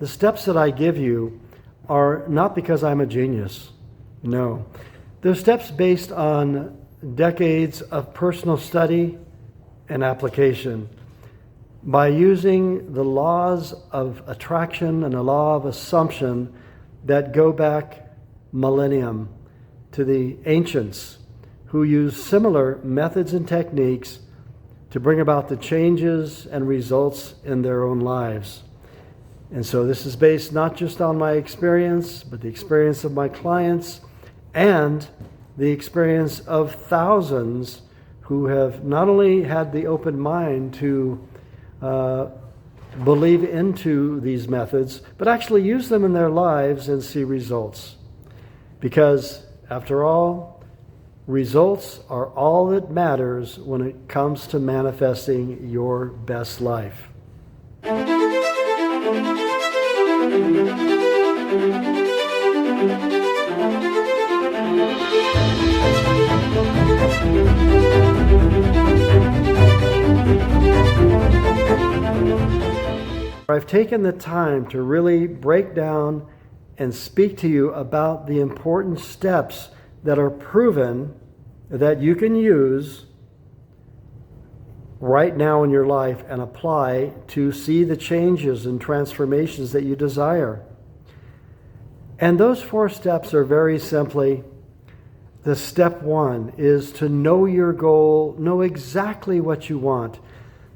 the steps that I give you are not because I'm a genius. No. They're steps based on decades of personal study and application. By using the laws of attraction and the law of assumption that go back millennium to the ancients who used similar methods and techniques to bring about the changes and results in their own lives. And so this is based not just on my experience, but the experience of my clients and the experience of thousands who have not only had the open mind to believe into these methods, but actually use them in their lives and see results. Because, after all, results are all that matters when it comes to manifesting your best life. I've taken the time to really break down and speak to you about the important steps that are proven that you can use right now in your life and apply to see the changes and transformations that you desire. And those 4 steps are very simply, the step 1 is to know your goal, know exactly what you want.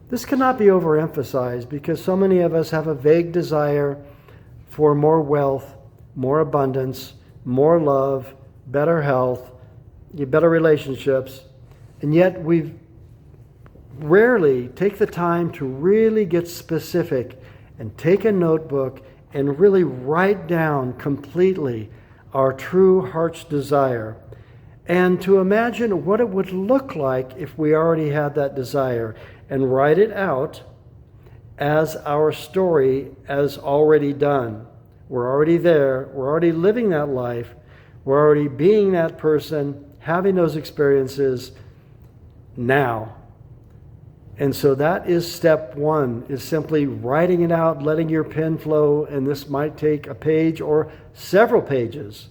This cannot be overemphasized because so many of us have a vague desire for more wealth, more abundance, more love, better health, better relationships, and yet we rarely take the time to really get specific and take a notebook and really write down completely our true heart's desire, and to imagine what it would look like if we already had that desire, and write it out as our story as already done. We're already there. We're already living that life. We're already being that person, having those experiences now. And so that is step 1, is simply writing it out, letting your pen flow, and this might take a page or several pages.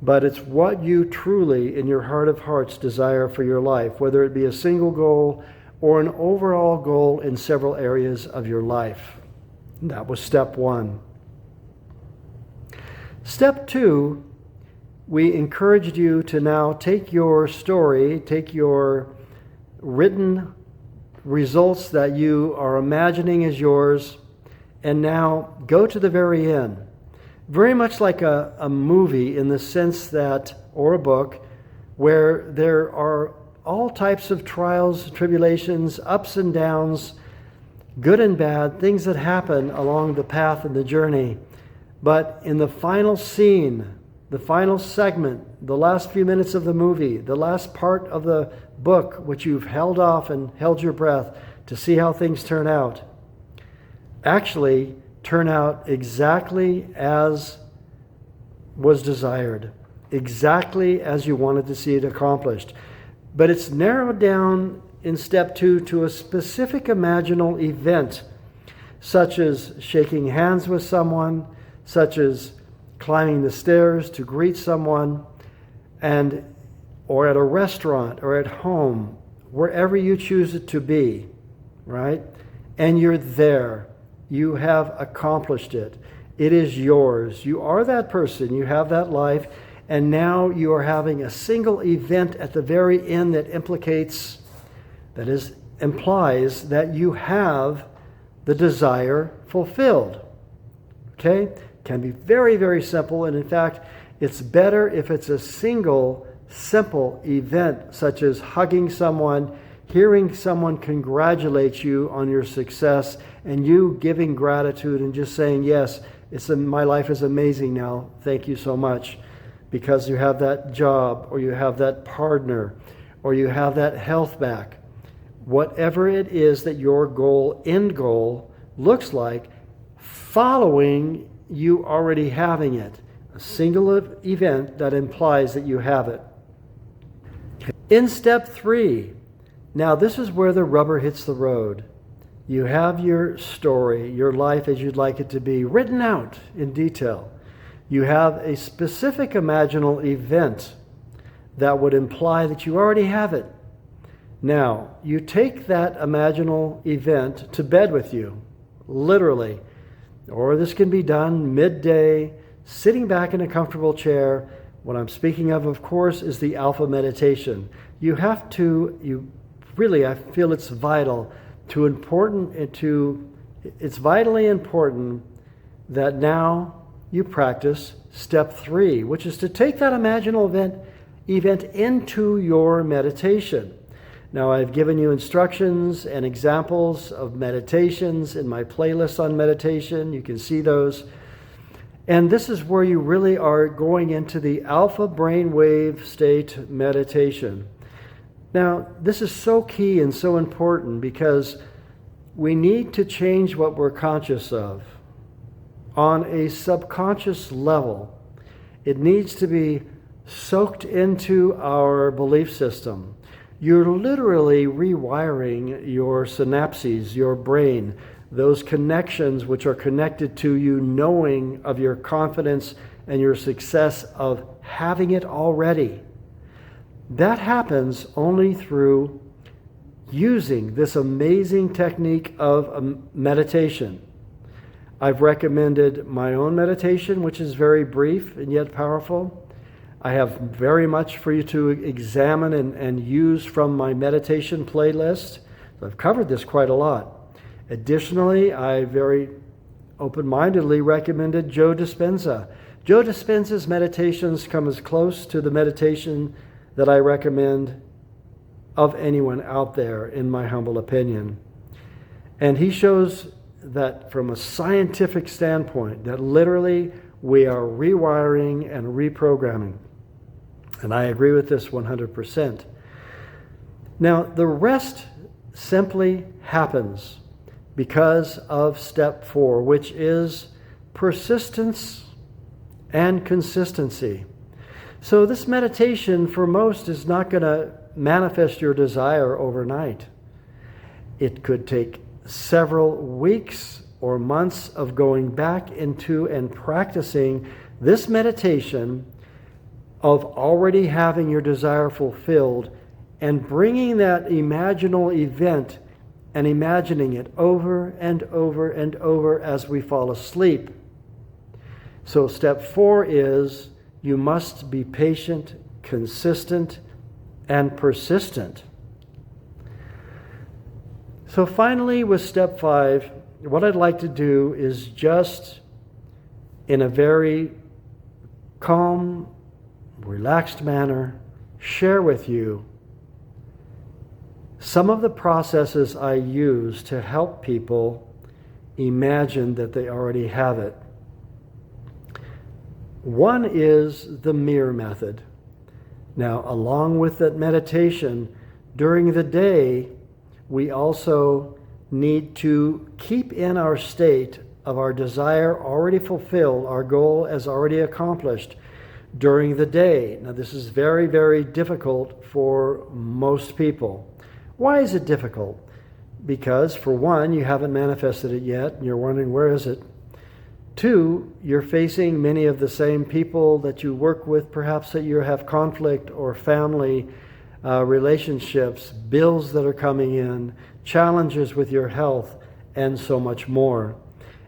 But it's what you truly, in your heart of hearts, desire for your life, whether it be a single goal or an overall goal in several areas of your life. That was step 1. Step 2, we encouraged you to now take your story, take your written results that you are imagining as yours, and now go to the very end. Very much like a movie in the sense that, or a book, where there are all types of trials, tribulations, ups and downs, good and bad, things that happen along the path and the journey. But in the final scene, the final segment, the last few minutes of the movie, the last part of the book, which you've held off and held your breath to see how things turn out, actually turn out exactly as was desired, exactly as you wanted to see it accomplished. But it's narrowed down in step 2 to a specific imaginal event, such as shaking hands with someone, such as climbing the stairs to greet someone, or at a restaurant or at home, wherever you choose it to be, right? And you're there. You have accomplished it. It is yours. You are that person. You have that life. And now you are having a single event at the very end that implies that you have the desire fulfilled. Okay? Can be very, very simple. And in fact, it's better if it's a single, simple event, such as hugging someone, hearing someone congratulate you on your success, and you giving gratitude and just saying, yes, my life is amazing now. Thank you so much. Because you have that job, or you have that partner, or you have that health back. Whatever it is that your end goal looks like, following you already having it. A single event that implies that you have it. In step 3, now this is where the rubber hits the road. You have your story, your life as you'd like it to be, written out in detail. You have a specific imaginal event that would imply that you already have it. Now, you take that imaginal event to bed with you, literally. Or this can be done midday, sitting back in a comfortable chair. What I'm speaking of course, is the alpha meditation. I feel it's it's vitally important that now you practice step 3, which is to take that imaginal event into your meditation. Now, I've given you instructions and examples of meditations in my playlist on meditation. You can see those. And this is where you really are going into the alpha brainwave state meditation. Now, this is so key and so important because we need to change what we're conscious of on a subconscious level. It needs to be soaked into our belief system. You're literally rewiring your synapses, your brain, those connections which are connected to you knowing of your confidence and your success of having it already. That happens only through using this amazing technique of meditation. I've recommended my own meditation, which is very brief and yet powerful. I have very much for you to examine and use from my meditation playlist. I've covered this quite a lot. Additionally, I very open-mindedly recommended Joe Dispenza. Joe Dispenza's meditations come as close to the meditation that I recommend of anyone out there, in my humble opinion. And he shows that from a scientific standpoint, that literally we are rewiring and reprogramming. And I agree with this 100%. Now, the rest simply happens because of step 4, which is persistence and consistency. So this meditation for most is not going to manifest your desire overnight. It could take several weeks or months of going back into and practicing this meditation of already having your desire fulfilled and bringing that imaginal event and imagining it over and over and over as we fall asleep. So step 4 is you must be patient, consistent, and persistent. So finally, with step 5, what I'd like to do is just in a very calm, relaxed manner, share with you some of the processes I use to help people imagine that they already have it. One is the Mirr Method. Now, along with that meditation, during the day, we also need to keep in our state of our desire already fulfilled, our goal as already accomplished during the day. Now, this is very, very difficult for most people. Why is it difficult? Because, for one, you haven't manifested it yet, and you're wondering, where is it? 2, you're facing many of the same people that you work with, perhaps that you have conflict or family relationships, bills that are coming in, challenges with your health, and so much more.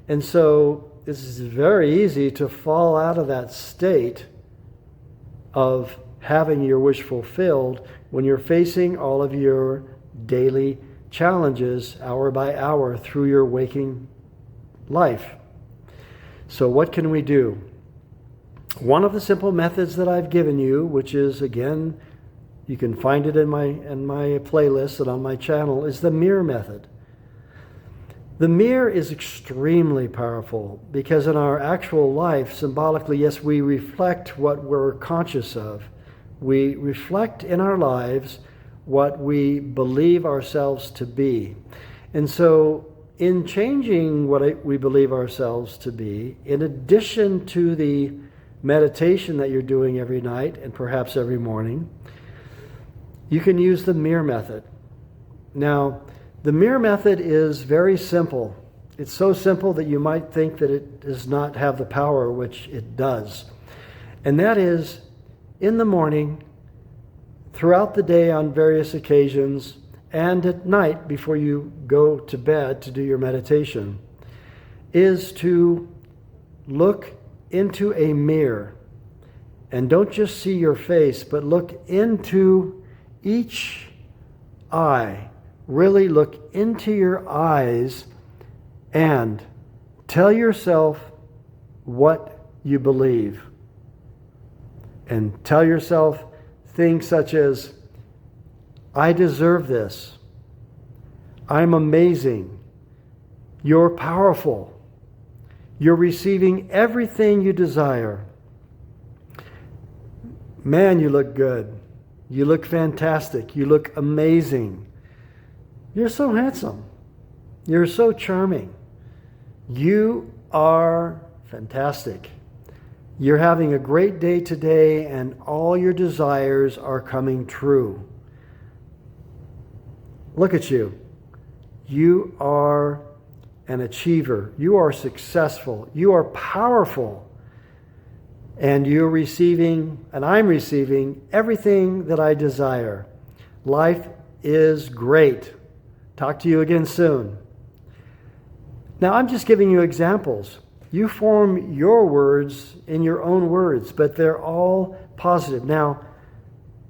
And so this is very easy to fall out of that state of having your wish fulfilled when you're facing all of your daily challenges hour by hour through your waking life. So what can we do? One of the simple methods that I've given you, which is, again, you can find it in my playlist and on my channel, is the Mirr Method. The mirror is extremely powerful because in our actual life, symbolically, yes, we reflect what we're conscious of. We reflect in our lives what we believe ourselves to be. And so in changing what we believe ourselves to be, in addition to the meditation that you're doing every night and perhaps every morning, you can use the Mirr Method. Now, The Mirr Method is very simple. It's so simple that you might think that it does not have the power, which it does. And that is, in the morning, throughout the day on various occasions, and at night before you go to bed to do your meditation, is to look into a mirror. And don't just see your face, but look into each eye. Really look into your eyes and tell yourself what you believe. And tell yourself things such as, I deserve this. I'm amazing. You're powerful. You're receiving everything you desire. Man, you look good. You look fantastic. You look amazing. You're so handsome. You're so charming. You are fantastic. You're having a great day today, and all your desires are coming true. Look at you. You are an achiever. You are successful. You are powerful. And you're receiving, and I'm receiving, everything that I desire. Life is great. Talk to you again soon. Now, I'm just giving you examples. You form your words in your own words, but they're all positive. Now,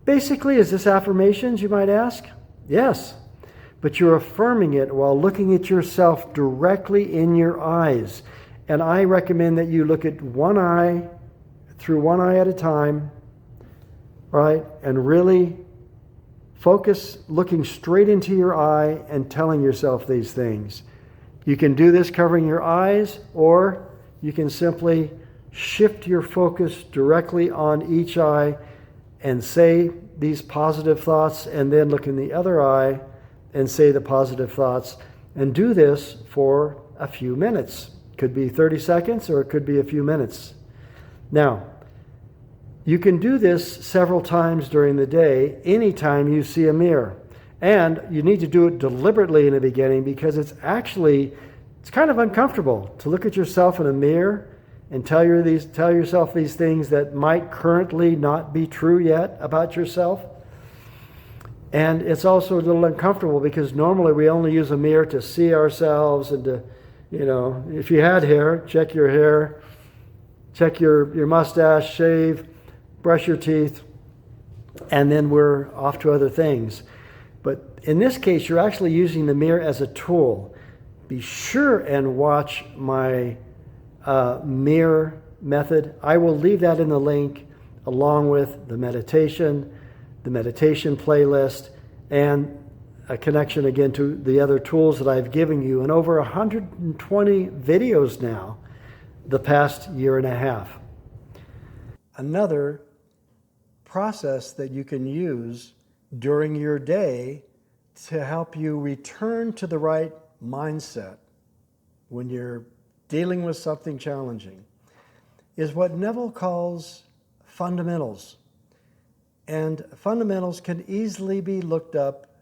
basically, is this affirmations, you might ask? Yes. But you're affirming it while looking at yourself directly in your eyes. And I recommend that you look at one eye, through one eye at a time, right? And really focus looking straight into your eye and telling yourself these things. You can do this covering your eyes, or you can simply shift your focus directly on each eye and say these positive thoughts, and then look in the other eye and say the positive thoughts. And do this for a few minutes. Could be 30 seconds or it could be a few minutes. Now, you can do this several times during the day, anytime you see a mirror. And you need to do it deliberately in the beginning, because it's kind of uncomfortable to look at yourself in a mirror and tell yourself these things that might currently not be true yet about yourself. And it's also a little uncomfortable because normally we only use a mirror to see ourselves and to, if you had hair, check your hair, check your mustache, shave, brush your teeth, and then we're off to other things. But in this case, you're actually using the mirror as a tool. Be sure and watch my Mirr Method. I will leave that in the link, along with the meditation playlist, and a connection again to the other tools that I've given you in over 120 videos now the past year and a half. Another process that you can use during your day to help you return to the right mindset when you're dealing with something challenging is what Neville calls fundamentals. And fundamentals can easily be looked up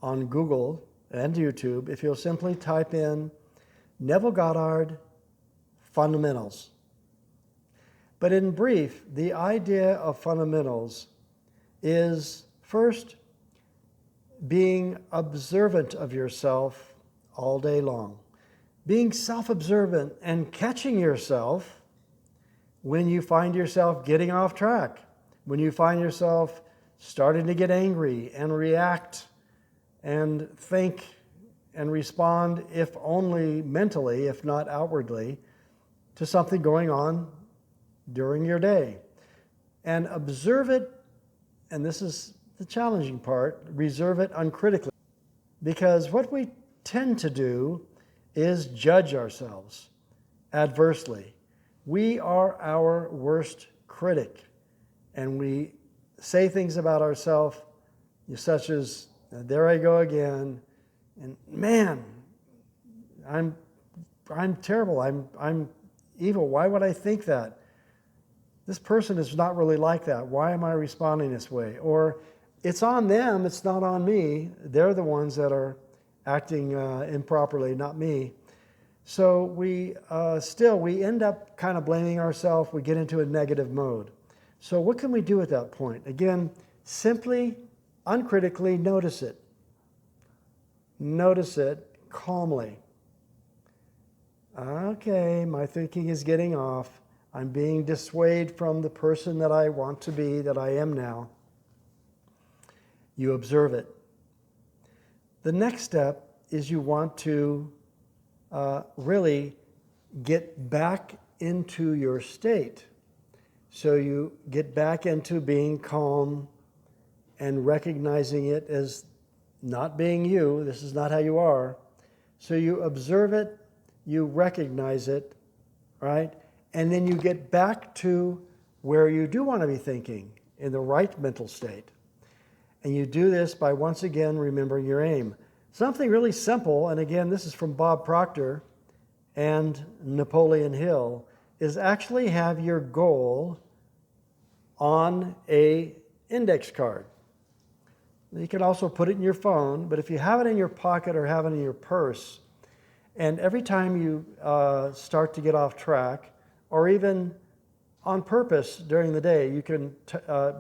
on Google and YouTube if you'll simply type in Neville Goddard fundamentals. But in brief, the idea of fundamentals is first being observant of yourself all day long. Being self-observant and catching yourself when you find yourself getting off track, when you find yourself starting to get angry and react and think and respond, if only mentally, if not outwardly, to something going on during your day. And observe it, and this is the challenging part, reserve it uncritically. Because what we tend to do is judge ourselves adversely. We are our worst critic, and we say things about ourselves such as, there I go again, and man, I'm terrible, I'm evil, why would I think that? This person is not really like that, why am I responding this way? Or it's on them, it's not on me, they're the ones that are acting improperly, not me. So we end up kind of blaming ourselves. We get into a negative mode. So what can we do at that point? Again, simply, uncritically notice it. Notice it calmly. Okay, my thinking is getting off. I'm being dissuaded from the person that I want to be, that I am now. You observe it. The next step is you want to really get back into your state. So you get back into being calm and recognizing it as not being you. This is not how you are. So you observe it, you recognize it, right? And then you get back to where you do want to be thinking, in the right mental state. And you do this by once again remembering your aim. Something really simple, and again, this is from Bob Proctor and Napoleon Hill, is actually have your goal on an index card. You can also put it in your phone, but if you have it in your pocket or have it in your purse, and every time you start to get off track, or even on purpose during the day, you can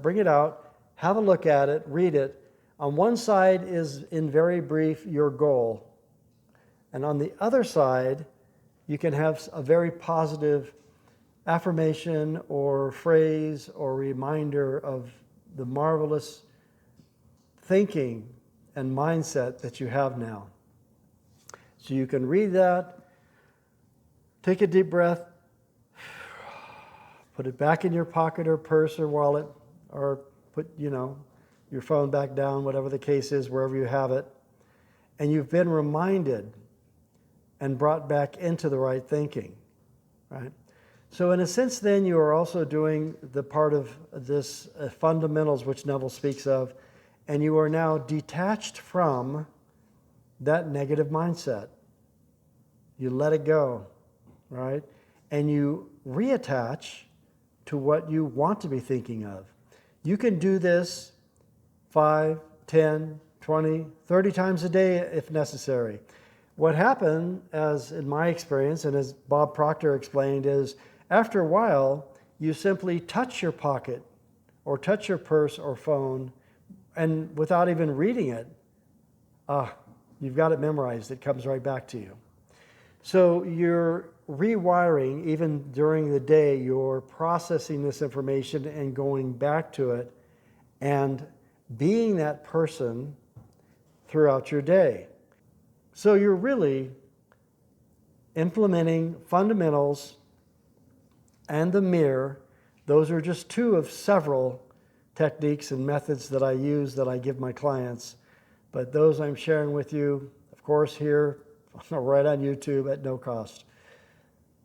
bring it out, have a look at it, read it. On one side is, in very brief, your goal. And on the other side, you can have a very positive affirmation or phrase or reminder of the marvelous thinking and mindset that you have now. So you can read that, take a deep breath, put it back in your pocket or purse or wallet, or put, your phone back down, whatever the case is, wherever you have it. And you've been reminded and brought back into the right thinking, right? So in a sense, then, you are also doing the part of this fundamentals which Neville speaks of, and you are now detached from that negative mindset. You let it go, right? And you reattach to what you want to be thinking of. You can do this 5, 10, 20, 30 times a day if necessary. What happened, as in my experience, and as Bob Proctor explained, is after a while, you simply touch your pocket or touch your purse or phone, and without even reading it, you've got it memorized. It comes right back to you. So you're rewiring, even during the day, you're processing this information and going back to it and being that person throughout your day. So you're really implementing fundamentals and the mirror. Those are just two of several techniques and methods that I use, that I give my clients. But those I'm sharing with you, of course, here, right on YouTube at no cost.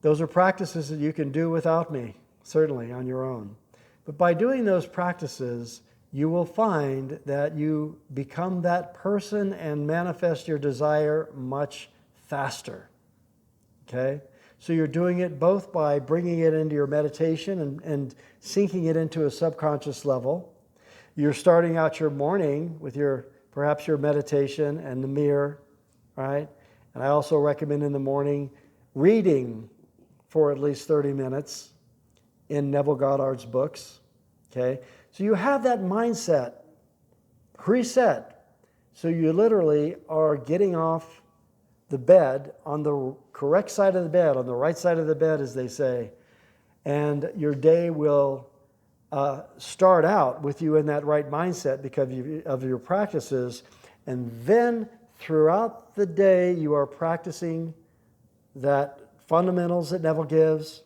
Those are practices that you can do without me, certainly on your own. But by doing those practices, you will find that you become that person and manifest your desire much faster. Okay? So you're doing it both by bringing it into your meditation and sinking it into a subconscious level. You're starting out your morning with perhaps your meditation and the mirror, right? And I also recommend in the morning reading for at least 30 minutes in Neville Goddard's books. Okay? So you have that mindset preset. So you literally are getting off the bed on the correct side of the bed, on the right side of the bed, as they say. And your day will start out with you in that right mindset because of your practices. And then throughout the day, you are practicing that fundamentals that Neville gives,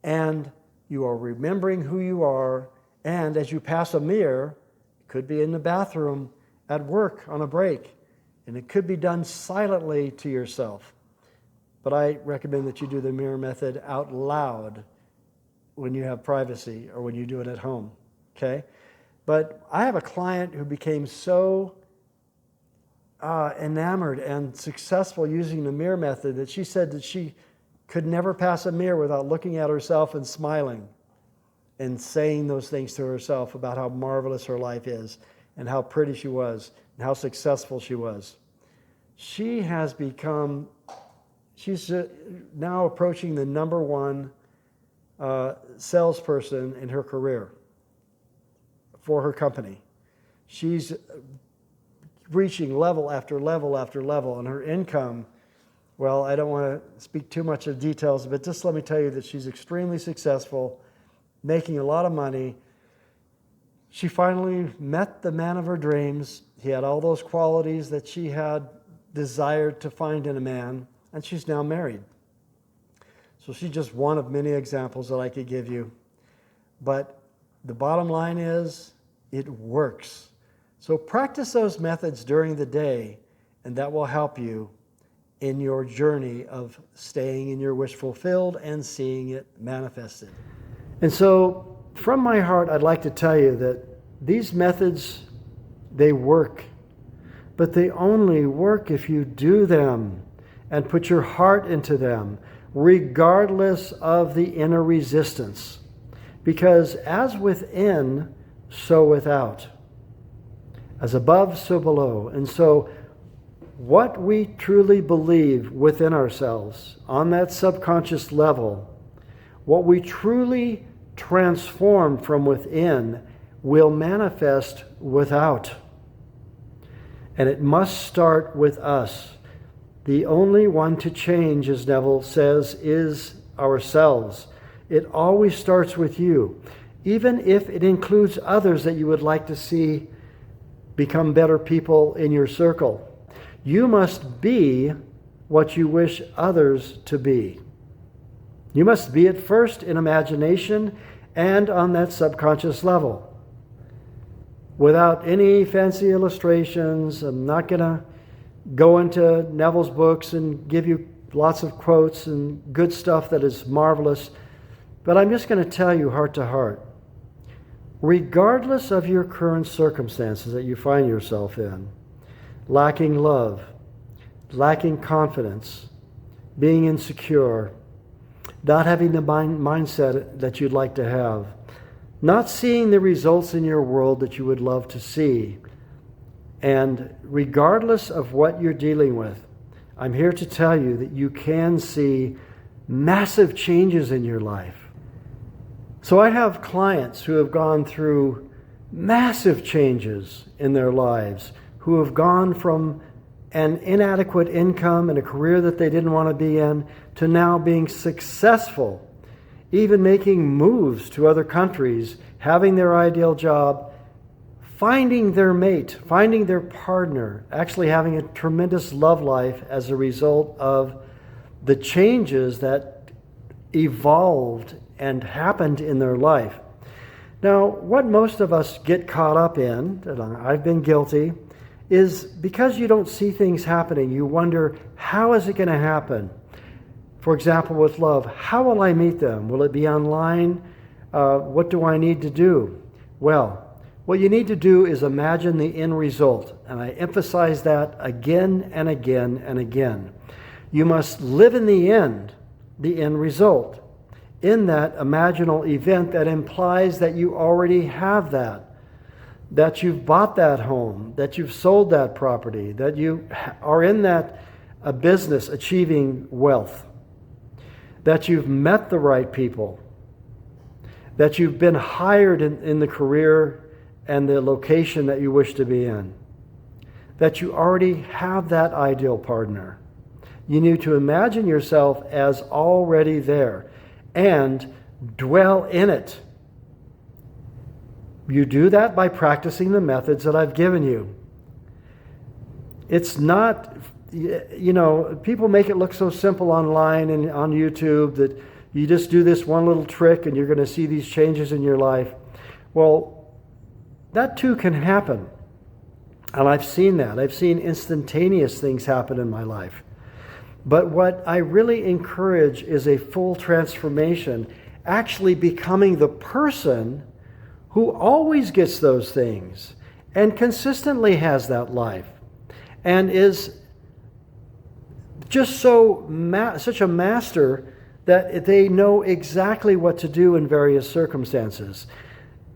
and you are remembering who you are. And as you pass a mirror, it could be in the bathroom, at work, on a break, and it could be done silently to yourself. But I recommend that you do the Mirr Method out loud when you have privacy or when you do it at home, okay? But I have a client who became so enamored and successful using the Mirr Method that she said that she could never pass a mirror without looking at herself and smiling and saying those things to herself about how marvelous her life is and how pretty she was and how successful she was. She has become, she's now approaching the #1 salesperson in her career for her company. She's reaching level after level after level, and her income, well, I don't want to speak too much of details, but just let me tell you that she's extremely successful, making a lot of money. She finally met the man of her dreams. He had all those qualities that she had desired to find in a man, and she's now married. So she's just one of many examples that I could give you. But the bottom line is, it works. So practice those methods during the day, and that will help you in your journey of staying in your wish fulfilled and seeing it manifested. And so, from my heart, I'd like to tell you that these methods, they work. But they only work if you do them and put your heart into them, regardless of the inner resistance. Because as within, so without. As above, so below. And so what we truly believe within ourselves on that subconscious level, what we truly transform from within will manifest without. And it must start with us. The only one to change, as Neville says, is ourselves. It always starts with you, even if it includes others that you would like to see become better people in your circle. You must be what you wish others to be. You must be it first in imagination and on that subconscious level. Without any fancy illustrations, I'm not going to go into Neville's books and give you lots of quotes and good stuff that is marvelous, but I'm just going to tell you heart to heart, regardless of your current circumstances that you find yourself in, lacking love, lacking confidence, being insecure, not having the mindset that you'd like to have, not seeing the results in your world that you would love to see, and regardless of what you're dealing with, I'm here to tell you that you can see massive changes in your life. So I have clients who have gone through massive changes in their lives, who have gone from an inadequate income and a career that they didn't want to be in to now being successful, even making moves to other countries, having their ideal job, finding their mate, finding their partner, actually having a tremendous love life as a result of the changes that evolved and happened in their life. Now, what most of us get caught up in, and I've been guilty, is because you don't see things happening, you wonder, how is it going to happen? For example, with love, how will I meet them? Will it be online? What do I need to do? Well, what you need to do is imagine the end result. And I emphasize that again and again and again. You must live in the end result. In that imaginal event that implies that you already have that you've bought that home, that you've sold that property, that you are in that business achieving wealth, that you've met the right people, that you've been hired in the career and the location that you wish to be in, that you already have that ideal partner. You need to imagine yourself as already there and dwell in it. You do that by practicing the methods that I've given you. It's not, people make it look so simple online and on YouTube that you just do this one little trick and you're going to see these changes in your life. Well, that too can happen. And I've seen that. I've seen instantaneous things happen in my life. But what I really encourage is a full transformation, actually becoming the person who always gets those things and consistently has that life and is just such a master that they know exactly what to do in various circumstances.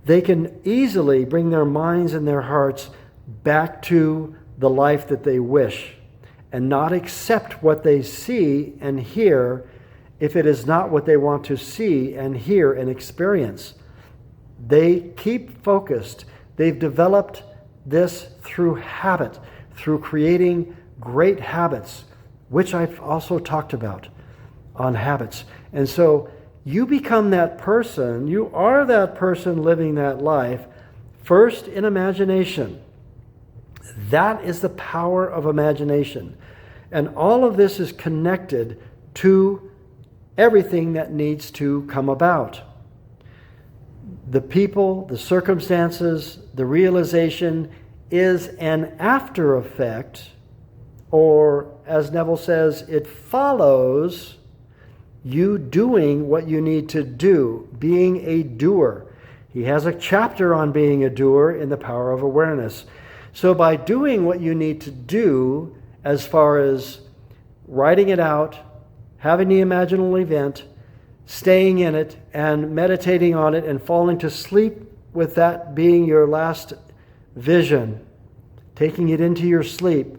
They can easily bring their minds and their hearts back to the life that they wish. and not accept what they see and hear if it is not what they want to see and hear and experience. They keep focused. They've developed this through habit, through creating great habits, which I've also talked about on habits. And so you become that person, you are that person living that life, first in imagination. That is the power of imagination. And all of this is connected to everything that needs to come about. The people, the circumstances, the realization is an after effect, or as Neville says, it follows you doing what you need to do, being a doer. He has a chapter on being a doer in The Power of Awareness. So by doing what you need to do, as far as writing it out, having the imaginal event, staying in it, and meditating on it, and falling to sleep with that being your last vision, taking it into your sleep,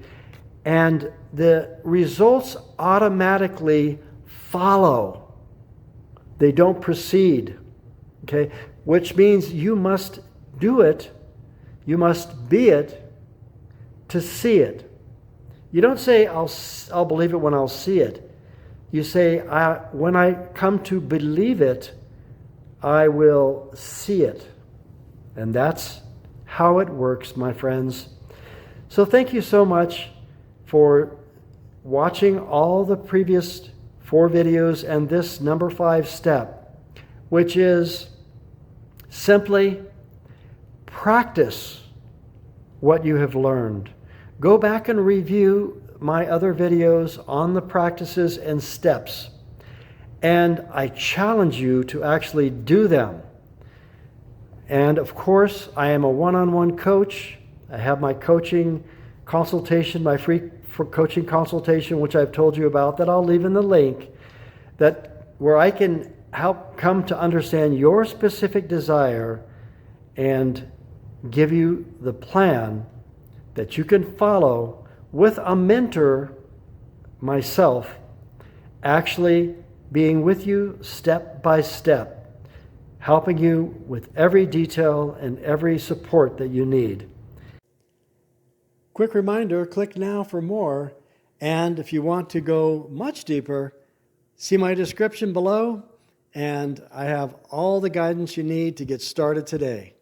and the results automatically follow. They don't precede. Okay? Which means you must do it, you must be it to see it. You don't say, I'll believe it when I'll see it. You say, when I come to believe it, I will see it. And that's how it works, my friends. So thank you so much for watching all the previous 4 videos and this number 5 step, which is simply practice what you have learned. Go back and review my other videos on the practices and steps, and I challenge you to actually do them. And of course, I am a one-on-one coach. I have my coaching consultation, my free coaching consultation, which I've told you about, that I'll leave in the link, where I can help come to understand your specific desire and give you the plan that you can follow with a mentor, myself, actually being with you step by step, helping you with every detail and every support that you need. Quick reminder, click now for more, and if you want to go much deeper, see my description below, and I have all the guidance you need to get started today.